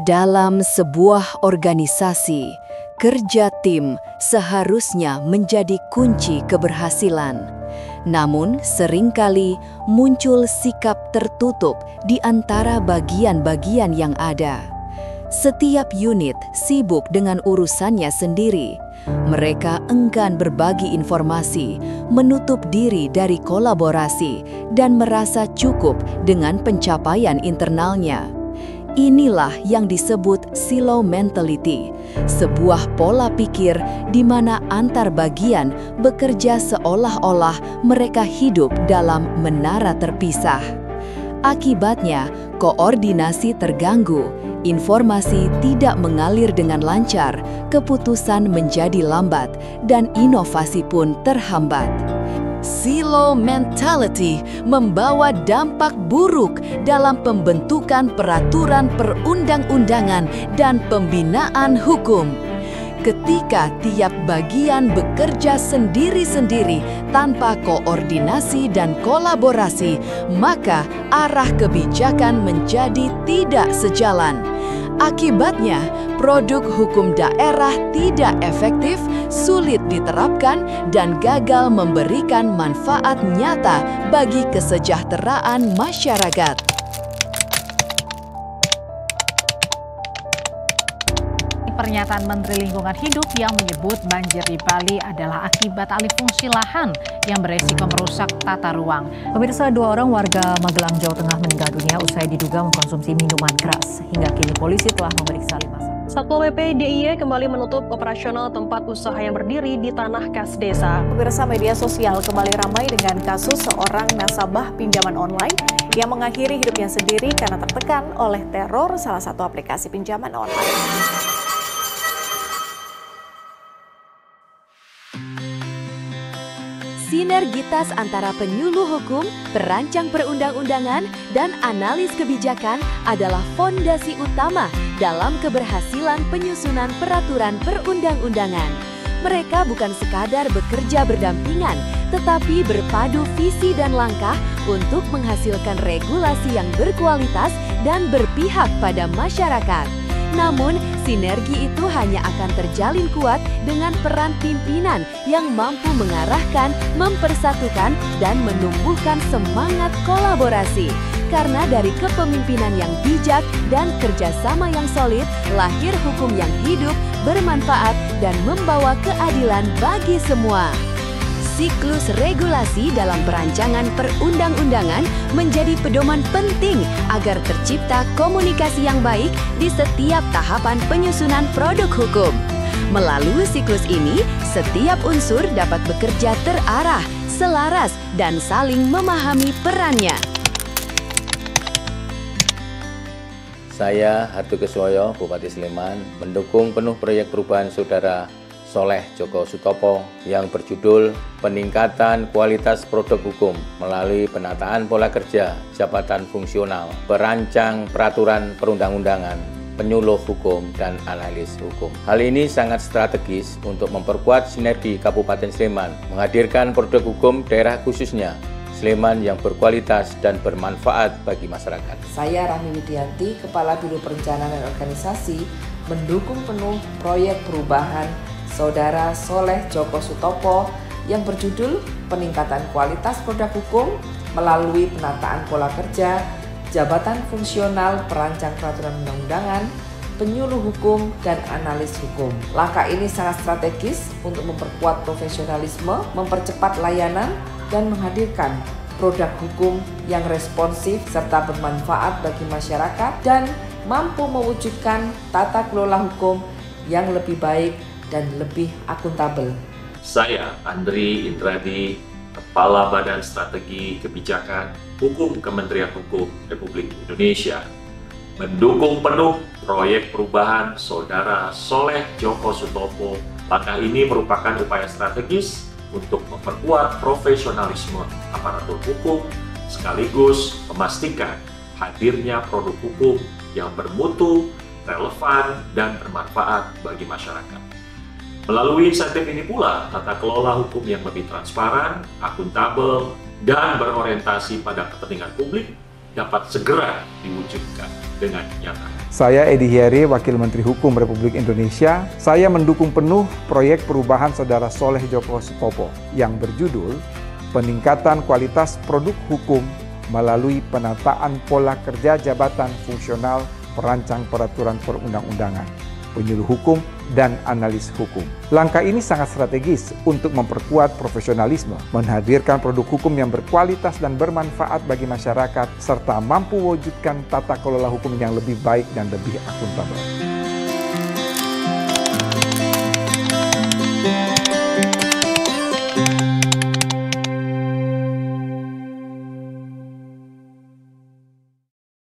Dalam sebuah organisasi, kerja tim seharusnya menjadi kunci keberhasilan. Namun, seringkali muncul sikap tertutup di antara bagian-bagian yang ada. Setiap unit sibuk dengan urusannya sendiri. Mereka enggan berbagi informasi, menutup diri dari kolaborasi, dan merasa cukup dengan pencapaian internalnya. Inilah yang disebut silo mentality, sebuah pola pikir di mana antar bagian bekerja seolah-olah mereka hidup dalam menara terpisah. Akibatnya, koordinasi terganggu, informasi tidak mengalir dengan lancar, keputusan menjadi lambat, dan inovasi pun terhambat. Silo mentality membawa dampak buruk dalam pembentukan peraturan perundang-undangan dan pembinaan hukum. Ketika tiap bagian bekerja sendiri-sendiri tanpa koordinasi dan kolaborasi, maka arah kebijakan menjadi tidak sejalan. Akibatnya, produk hukum daerah tidak efektif, sulit diterapkan, dan gagal memberikan manfaat nyata bagi kesejahteraan masyarakat. Pernyataan Menteri Lingkungan Hidup yang menyebut banjir di Bali adalah akibat alih fungsi lahan yang beresiko merusak tata ruang. Pemirsa, 2 orang warga Magelang, Jawa Tengah meninggal dunia usai diduga mengkonsumsi minuman keras. Hingga kini polisi telah memeriksa 5 saksi. Satpol PP DIY kembali menutup operasional tempat usaha yang berdiri di tanah kas desa. Pemirsa, media sosial kembali ramai dengan kasus seorang nasabah pinjaman online yang mengakhiri hidupnya sendiri karena tertekan oleh teror salah satu aplikasi pinjaman online. Sinergitas antara penyuluh hukum, perancang perundang-undangan, dan analis kebijakan adalah fondasi utama dalam keberhasilan penyusunan peraturan perundang-undangan. Mereka bukan sekadar bekerja berdampingan, tetapi berpadu visi dan langkah untuk menghasilkan regulasi yang berkualitas dan berpihak pada masyarakat. Namun, sinergi itu hanya akan terjalin kuat dengan peran pimpinan yang mampu mengarahkan, mempersatukan, dan menumbuhkan semangat kolaborasi. Karena dari kepemimpinan yang bijak dan kerjasama yang solid, lahir hukum yang hidup, bermanfaat, dan membawa keadilan bagi semua. Siklus regulasi dalam perancangan perundang-undangan menjadi pedoman penting agar tercipta komunikasi yang baik di setiap tahapan penyusunan produk hukum. Melalui siklus ini, setiap unsur dapat bekerja terarah, selaras, dan saling memahami perannya. Saya, Hartu Keswoyo, Bupati Sleman, mendukung penuh proyek perubahan Saudara Soleh Joko Sutopo yang berjudul Peningkatan Kualitas Produk Hukum melalui penataan pola kerja jabatan fungsional, perancang peraturan perundang-undangan, penyuluh hukum, dan analis hukum. Hal ini sangat strategis untuk memperkuat sinergi Kabupaten Sleman, menghadirkan produk hukum daerah khususnya Sleman yang berkualitas dan bermanfaat bagi masyarakat. Saya Rahmi Widianti, Kepala Biro Perencanaan dan Organisasi, mendukung penuh proyek perubahan Saudara Soleh Joko Sutopo yang berjudul Peningkatan Kualitas Produk Hukum melalui penataan pola kerja, jabatan fungsional perancang peraturan undang-undangan, penyuluh hukum, dan analis hukum. Langkah ini sangat strategis untuk memperkuat profesionalisme, mempercepat layanan, dan menghadirkan produk hukum yang responsif serta bermanfaat bagi masyarakat dan mampu mewujudkan tata kelola hukum yang lebih baik dan lebih akuntabel. Saya, Andri Indradi, Kepala Badan Strategi Kebijakan Hukum Kementerian Hukum Republik Indonesia, mendukung penuh proyek perubahan Saudara Soleh Joko Sutopo. Langkah ini merupakan upaya strategis untuk memperkuat profesionalisme aparatur hukum, sekaligus memastikan hadirnya produk hukum yang bermutu, relevan, dan bermanfaat bagi masyarakat. Melalui insentif ini pula, tata kelola hukum yang lebih transparan, akuntabel, dan berorientasi pada kepentingan publik dapat segera diwujudkan dengan nyata. Saya Edi Hiere, Wakil Menteri Hukum Republik Indonesia. Saya mendukung penuh proyek perubahan Saudara Soleh Djoko Sutopo yang berjudul Peningkatan Kualitas Produk Hukum melalui penataan pola kerja jabatan fungsional perancang peraturan perundang-undangan, penyuluh hukum, dan analis hukum. Langkah ini sangat strategis untuk memperkuat profesionalisme, menghadirkan produk hukum yang berkualitas dan bermanfaat bagi masyarakat, serta mampu mewujudkan tata kelola hukum yang lebih baik dan lebih akuntabel.